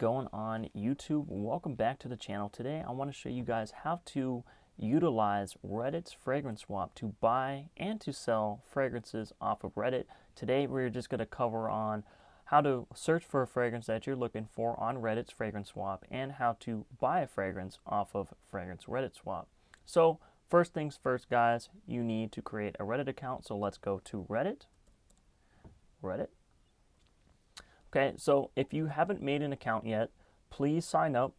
going on YouTube? Welcome back to the channel. Today I want to show you guys how to utilize Reddit's fragrance swap to buy and to sell fragrances off of Reddit. Today we're just going to cover on how to search for a fragrance that you're looking for on Reddit's fragrance swap and how to buy a fragrance off of fragrance Reddit swap. So first things first, guys, you need to create a Reddit account. So let's go to Reddit. Okay, so if you haven't made an account yet, please sign up.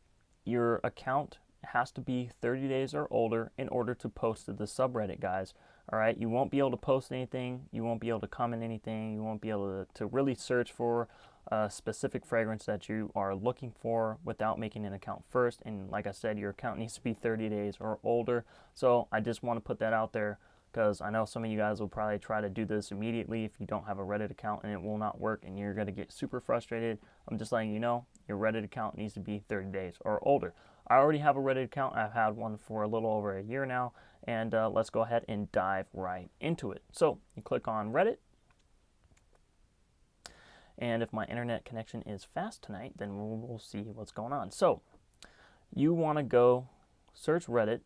Your account has to be 30 days or older in order to post to the subreddit, guys. All right, you won't be able to post anything. You won't be able to comment anything. You won't be able to really search for a specific fragrance that you are looking for without making an account first. And like I said, your account needs to be 30 days or older. So I just want to put that out there, because I know some of you guys will probably try to do this immediately if you don't have a Reddit account, and it will not work and you're going to get super frustrated. I'm just letting you know your Reddit account needs to be 30 days or older. I already have a Reddit account. I've had one for a little over a year now, and let's go ahead and dive right into it. So you click on Reddit, and if my internet connection is fast tonight, then we'll see what's going on. So you want to go search Reddit,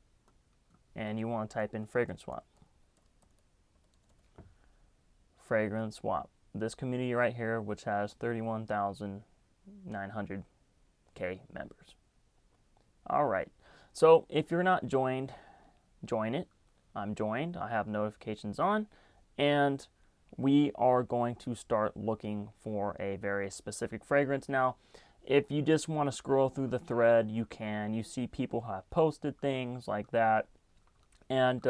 and you want to type in fragrance swap. Fragrance swap. This community right here, which has 31,900K members. All right. So if you're not joined, join it. I'm joined. I have notifications on, and we are going to start looking for a very specific fragrance. Now, if you just want to scroll through the thread, you can. You see people have posted things like that, and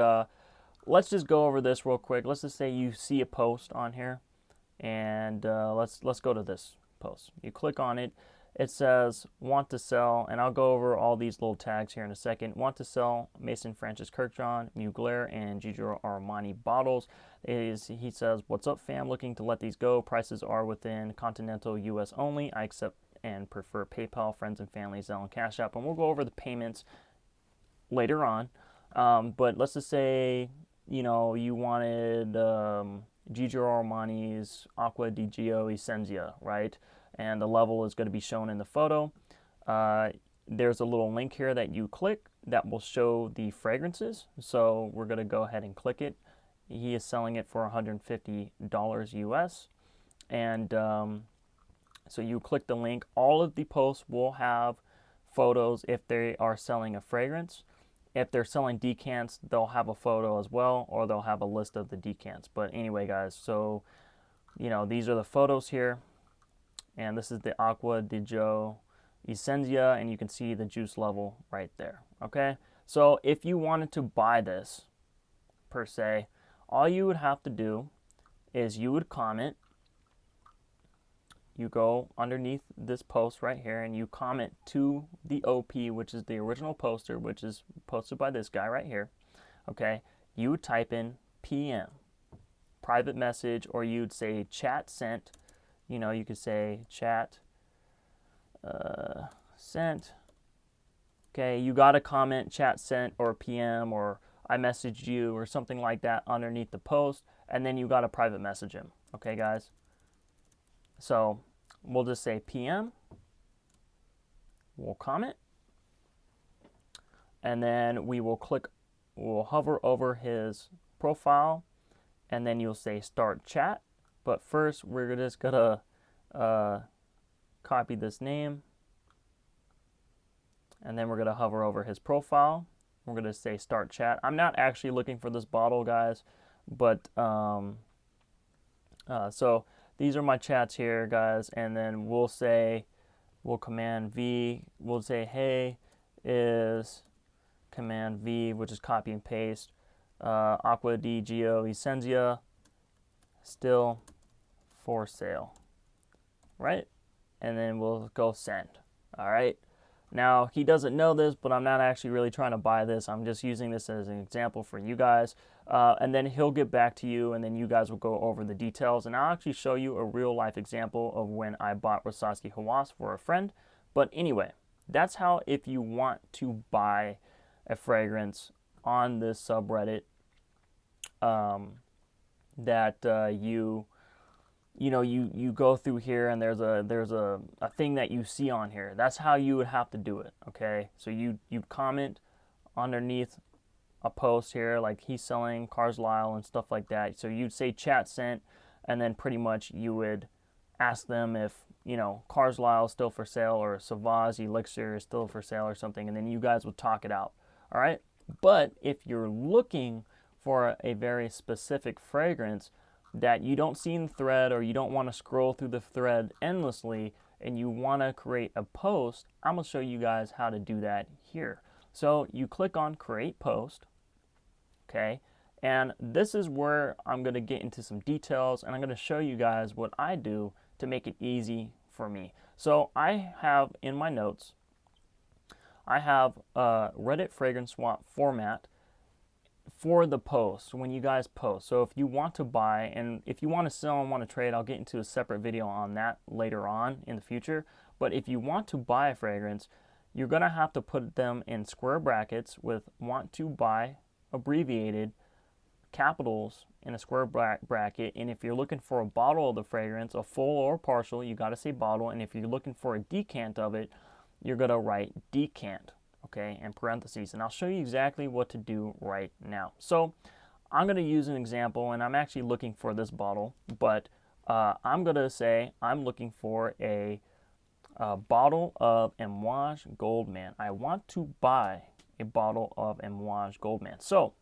let's just go over this real quick. Let's just say you see a post on here, and let's go to this post. You click on it. It says want to sell, and I'll go over all these little tags here in a second. Want to sell Mason Francis Kirkjohn, Mugler, and Giorgio Armani bottles. He says, what's up, fam? Looking to let these go. Prices are within continental U.S. only. I accept and prefer PayPal, friends and family, Zelle, and Cash App. And we'll go over the payments later on. But let's just say, you know, you wanted Giorgio Armani's Acqua di Gio Essenza, right? And the level is going to be shown in the photo. There's a little link here that you click that will show the fragrances. So we're going to go ahead and click it. He is selling it for $150 US. And so you click the link. All of the posts will have photos if they are selling a fragrance. If they're selling decants, they'll have a photo as well, or they'll have a list of the decants. But anyway, guys, so, you know, these are the photos here. And this is the Acqua di Gio Essenza, and you can see the juice level right there, okay? So if you wanted to buy this, per se, all you would have to do is you would comment. You go underneath this post right here, and you comment to the OP, which is the original poster, which is posted by this guy right here, okay? You would type in PM, private message, or you'd say chat sent. You know, you could say chat sent. Okay, you got to comment chat sent or PM or I messaged you or something like that underneath the post, and then you got to private message him. Okay, guys? So we'll just say PM. We'll comment. And then we'll hover over his profile, and then you'll say start chat. But first, we're just going to copy this name, and then we're going to hover over his profile. We're going to say start chat. I'm not actually looking for this bottle, guys, but so these are my chats here, guys, and then we'll command V. We'll say, hey, is command V, which is copy and paste, Acqua di Gio Essenza, still for sale, right? And then we'll go send. All right, now he doesn't know this, but I'm not actually really trying to buy this. I'm just using this as an example for you guys, and then he'll get back to you, and then you guys will go over the details, and I'll actually show you a real life example of when I bought Rosaski Hawass for a friend. But anyway, that's how, if you want to buy a fragrance on this subreddit, that you you know, you go through here and there's a thing that you see on here. That's how you would have to do it, okay? So you comment underneath a post here, like he's selling Cars Lyle and stuff like that. So you'd say chat sent, and then pretty much you would ask them if, you know, Cars Lyle is still for sale, or Sauvage Elixir is still for sale or something, and then you guys would talk it out, all right? But if you're looking for a very specific fragrance that you don't see in the thread, or you don't want to scroll through the thread endlessly, and you want to create a post, I'm going to show you guys how to do that here. So you click on create post, okay, and this is where I'm going to get into some details, and I'm going to show you guys what I do to make it easy for me. So I have in my notes, I have a Reddit fragrance swap format for the post when you guys post. So if you want to buy, and if you want to sell and want to trade, I'll get into a separate video on that later on in the future. But if you want to buy a fragrance, you're going to have to put them in square brackets with want to buy abbreviated capitals in a square bracket. And if you're looking for a bottle of the fragrance, a full or partial, you got to say bottle. And if you're looking for a decant of it, you're going to write decant, okay, in parentheses. And I'll show you exactly what to do right now. So I'm going to use an example, and I'm actually looking for this bottle, but I'm going to say I'm looking for a bottle of Amouage Goldman. I want to buy a bottle of Amouage Goldman. So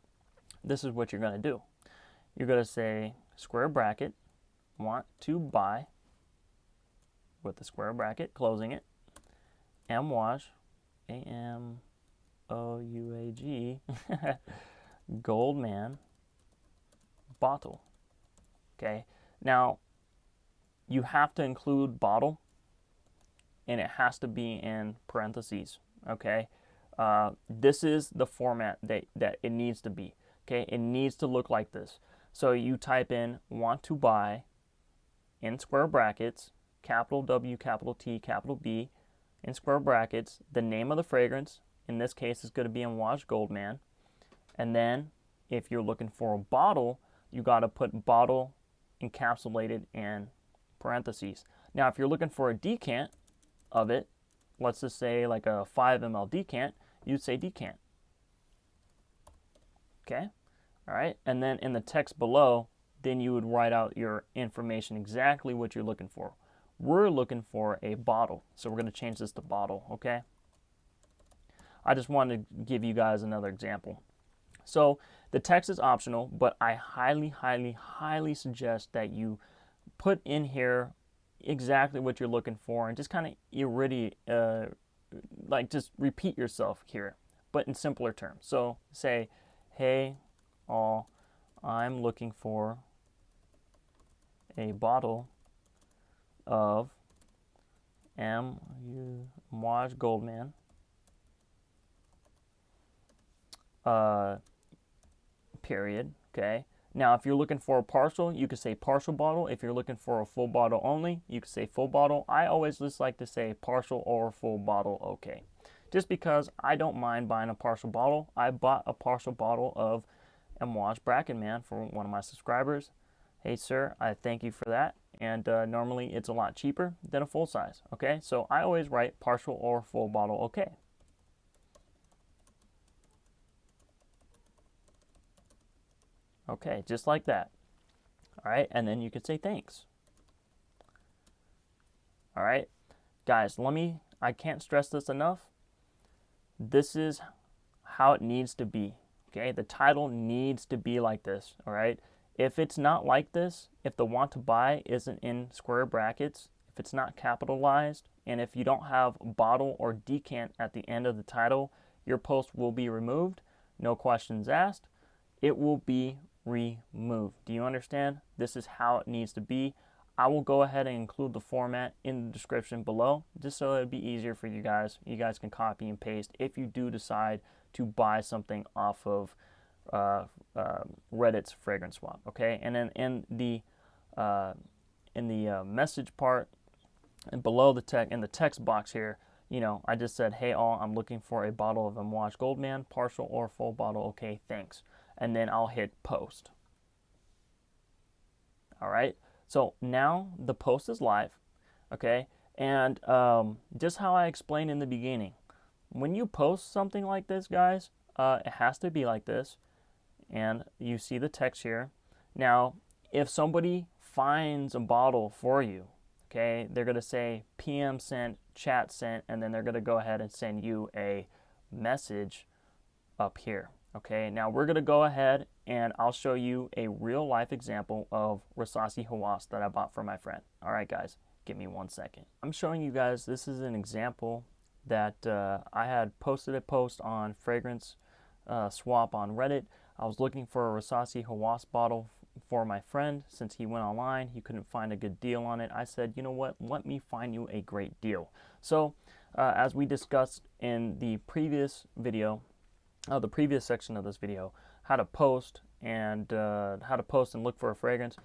this is what you're going to do. You're going to say square bracket, want to buy, with the square bracket, closing it, Amouage, A-M-O-U-A-G, Goldman, bottle. Okay, now you have to include bottle, and it has to be in parentheses. Okay, this is the format that it needs to be. Okay, it needs to look like this. So you type in want to buy in square brackets, capital W, capital T, capital B, in square brackets, the name of the fragrance. In this case, is going to be Amouage Goldman. And then if you're looking for a bottle, you got to put bottle encapsulated in parentheses. Now, if you're looking for a decant of it, let's just say like a 5 ml decant, you'd say decant. Okay, all right, and then in the text below, then you would write out your information, exactly what you're looking for. We're looking for a bottle, so we're going to change this to bottle, okay? I just wanted to give you guys another example. So the text is optional, but I highly, highly, highly suggest that you put in here exactly what you're looking for, and just kind of like just repeat yourself here, but in simpler terms. So say, hey all, I'm looking for a bottle of Amouage Goldman, period. Okay, now if you're looking for a partial, you could say partial bottle. If you're looking for a full bottle only, you could say full bottle. I always just like to say partial or full bottle, okay, just because I don't mind buying a partial bottle. I bought a partial bottle of Amouage Bracken Man for one of my subscribers. Hey sir, I thank you for that. And normally it's a lot cheaper than a full size. Okay, so I always write partial or full bottle, okay. Okay, just like that. All right, and then you could say thanks. All right, guys, I can't stress this enough. This is how it needs to be. Okay, the title needs to be like this. All right, if it's not like this, if the want to buy isn't in square brackets, if it's not capitalized, and if you don't have bottle or decant at the end of the title, your post will be removed. No questions asked. It will be removed. Do you understand? This is how it needs to be. I will go ahead and include the format in the description below, just so it'll be easier for you guys. You guys can copy and paste if you do decide to buy something off of Reddit's fragrance swap. Okay, and then in the message part and below the text, in the text box here, you know, I just said, hey all, I'm looking for a bottle of Amouage Goldman, partial or full bottle, okay, thanks. And then I'll hit post. All right, So now the post is live, okay? And just how I explained in the beginning, when you post something like this, guys, it has to be like this. And you see the text here. Now, if somebody finds a bottle for you, okay, they're going to say PM sent, chat sent, and then they're going to go ahead and send you a message up here. Okay, now we're going to go ahead and I'll show you a real life example of Rasasi Hawass that I bought for my friend. All right, guys, give me 1 second. I'm showing you guys, this is an example that I had posted a post on Fragrance Swap on Reddit. I was looking for a Rasasi Hawass bottle for my friend. Since he went online, he couldn't find a good deal on it. I said, you know what, let me find you a great deal. So as we discussed in the previous video, the previous section of this video, how to post and look for a fragrance.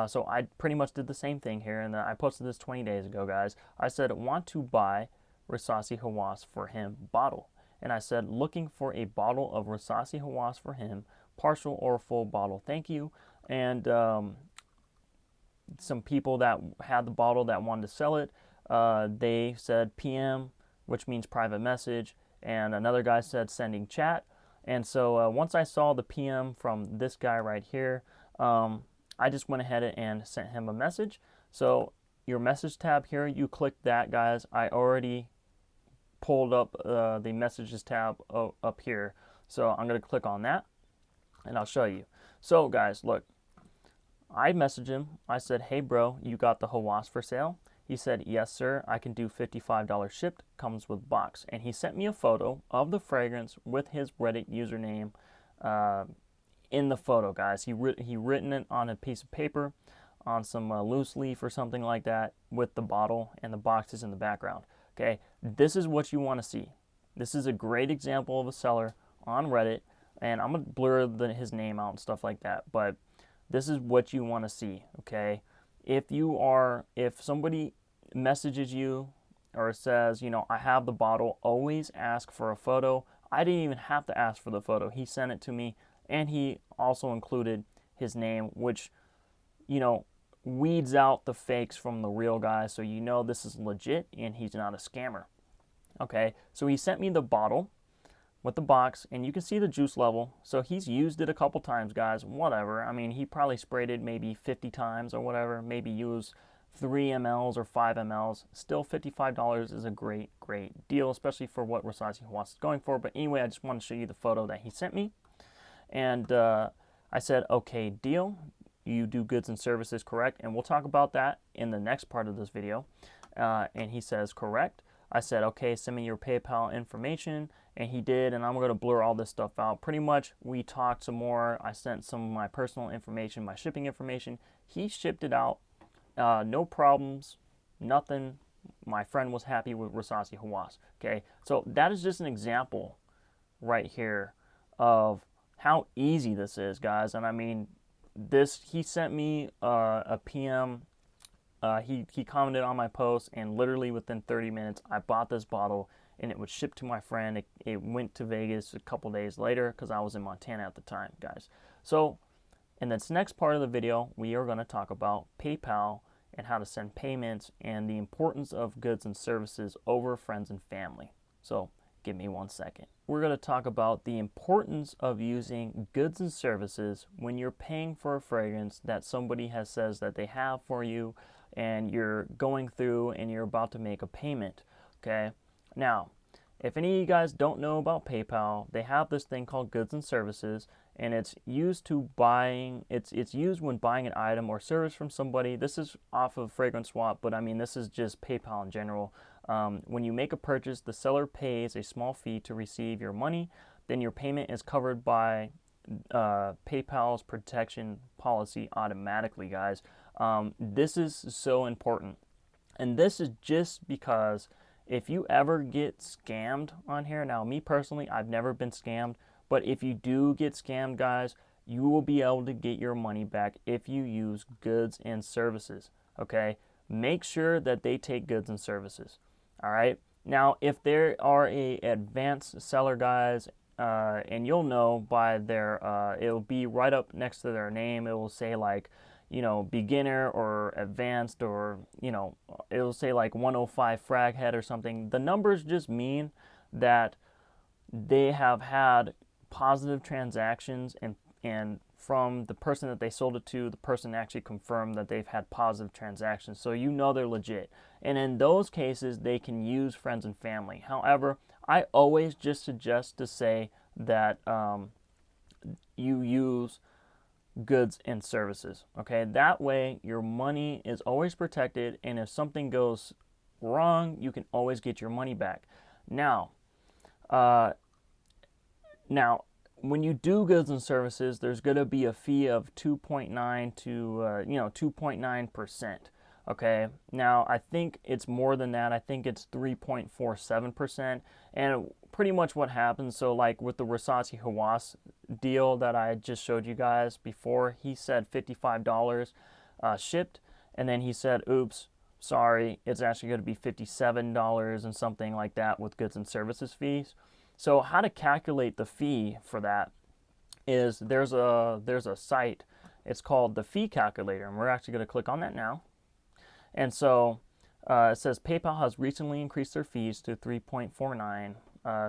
So I pretty much did the same thing here, and I posted this 20 days ago, guys. I said, want to buy Rasasi Hawass for him bottle. And I said, looking for a bottle of Rasasi Hawass for him, partial or full bottle, thank you. And some people that had the bottle that wanted to sell it, they said PM, which means private message, and another guy said sending chat. And so once I saw the PM from this guy right here, I just went ahead and sent him a message. So your message tab here, you click that, guys. I already pulled up the messages tab up here. So I'm going to click on that and I'll show you. So guys, look, I messaged him. I said, hey bro, you got the Hawass for sale? He said, yes sir, I can do $55 shipped, comes with box. And he sent me a photo of the fragrance with his Reddit username in the photo, guys. He written it on a piece of paper, on some loose leaf or something like that, with the bottle and the boxes in the background. Okay, this is what you want to see. This is a great example of a seller on Reddit, and I'm going to blur his name out and stuff like that, but this is what you want to see, okay? If somebody messages you or says, you know, I have the bottle, always ask for a photo. I didn't even have to ask for the photo. He sent it to me, and he also included his name, which, you know, weeds out the fakes from the real guys, so you know this is legit and he's not a scammer. Okay, so he sent me the bottle with the box, and you can see the juice level. So he's used it a couple times, guys, whatever. I mean, he probably sprayed it maybe 50 times or whatever, maybe used 3 mLs or 5 mLs. Still $55 is a great deal, especially for what Rasasi Hawass is going for. But anyway, I just want to show you the photo that he sent me. And I said, okay, deal. You do goods and services, correct? And we'll talk about that in the next part of this video. And he says, correct. I said, okay, send me your PayPal information. And he did, and I'm going to blur all this stuff out. Pretty much, we talked some more. I sent some of my personal information, my shipping information. He shipped it out. No problems, nothing. My friend was happy with Rasasi Hawass. Okay, so that is just an example right here of how easy this is, guys. And I mean, he sent me a PM. He commented on my post, and literally within 30 minutes, I bought this bottle, and it was shipped to my friend. It went to Vegas a couple days later because I was in Montana at the time, guys. So in this next part of the video, we are going to talk about PayPal and how to send payments and the importance of goods and services over friends and family. So give me 1 second. We're going to talk about the importance of using goods and services when you're paying for a fragrance that somebody has says that they have for you, and you're going through and you're about to make a payment. Okay, now if any of you guys don't know about PayPal, they have this thing called goods and services, and it's used it's used when buying an item or service from somebody. This is off of fragranceswap, but I mean, this is just PayPal in general. When you make a purchase, the seller pays a small fee to receive your money. Then your payment is covered by PayPal's protection policy automatically, guys. This is so important. And this is just because if you ever get scammed on here, now me personally, I've never been scammed, but if you do get scammed, guys, you will be able to get your money back if you use goods and services, okay? Make sure that they take goods and services, all right? Now, if there are a advanced seller, guys, and you'll know by their, it'll be right up next to their name. It will say like, beginner or advanced, or, it'll say like 105 frag head or something. The numbers just mean that they have had positive transactions, and from the person that they sold it to, the person actually confirmed that they've had positive transactions. So they're legit. And in those cases, they can use friends and family. However, I always just suggest to say that you use goods and services. Okay, that way your money is always protected, and if something goes wrong, you can always get your money back. Now, when you do goods and services, there's going to be a fee of 2.9 to 2.9%. Okay, now I think it's more than that. I think it's 3.47%, and pretty much what happens. So like with the Rasasi Hawass deal that I just showed you guys before, he said $55 shipped, and then he said, "Oops, sorry, it's actually going to be $57 and something like that with goods and services fees." So how to calculate the fee for that is there's a site. It's called the fee calculator, and we're actually going to click on that now. And so it says PayPal has recently increased their fees to 3.49,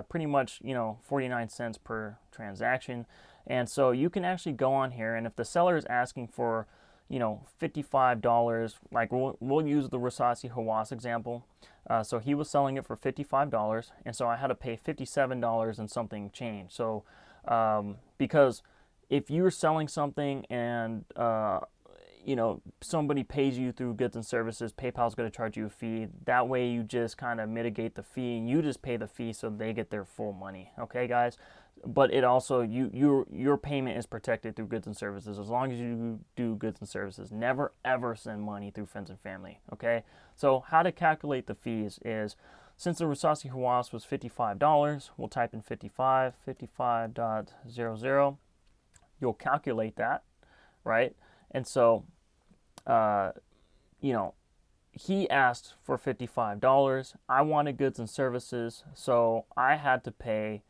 pretty much 49 cents per transaction. And so you can actually go on here, and if the seller is asking for $55, like we'll use the Rasasi Hawass example. So he was selling it for $55, and so I had to pay $57 and something change. So because if you're selling something and somebody pays you through goods and services, PayPal's going to charge you a fee. That way you just kind of mitigate the fee, and you just pay the fee so they get their full money. Okay, guys? But it also, your payment is protected through goods and services as long as you do goods and services. Never ever send money through friends and family. Okay? So how to calculate the fees is, since the Rasasi Hawass was $55, we'll type in 55.00. You'll calculate that, right? And so he asked for $55. I wanted goods and services, so I had to pay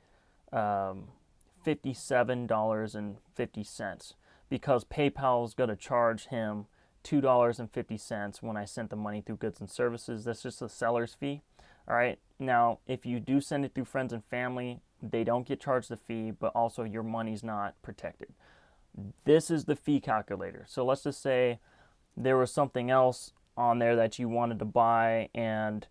$57.50 because PayPal is going to charge him $2.50 when I sent the money through goods and services. That's just the seller's fee. All right. Now, if you do send it through friends and family, they don't get charged the fee, but also your money's not protected. This is the fee calculator. So let's just say there was something else on there that you wanted to buy, and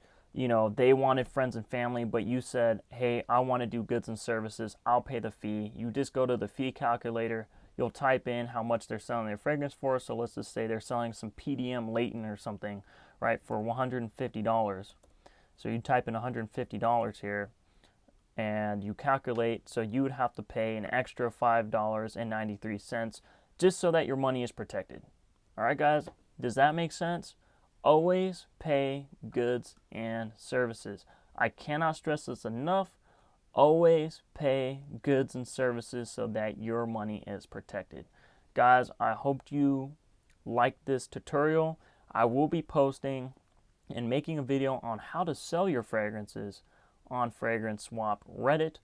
they wanted friends and family, but you said, "Hey, I want to do goods and services. I'll pay the fee." You just go to the fee calculator. You'll type in how much they're selling their fragrance for. So let's just say they're selling some PDM latent or something, right, for $150. So you type in $150 here, and you calculate. So you would have to pay an extra $5.93 just so that your money is protected. All right, guys, does that make sense? Always pay goods and services. I cannot stress this enough. Always pay goods and services so that your money is protected. Guys, I hope you liked this tutorial. I will be posting and making a video on how to sell your fragrances on fragranceswap Reddit.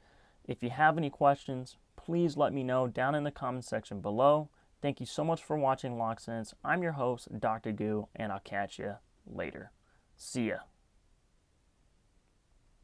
If you have any questions, please let me know down in the comment section below. Thank you so much for watching Loc'd. I'm your host, Dr. Goo, and I'll catch you later. See ya.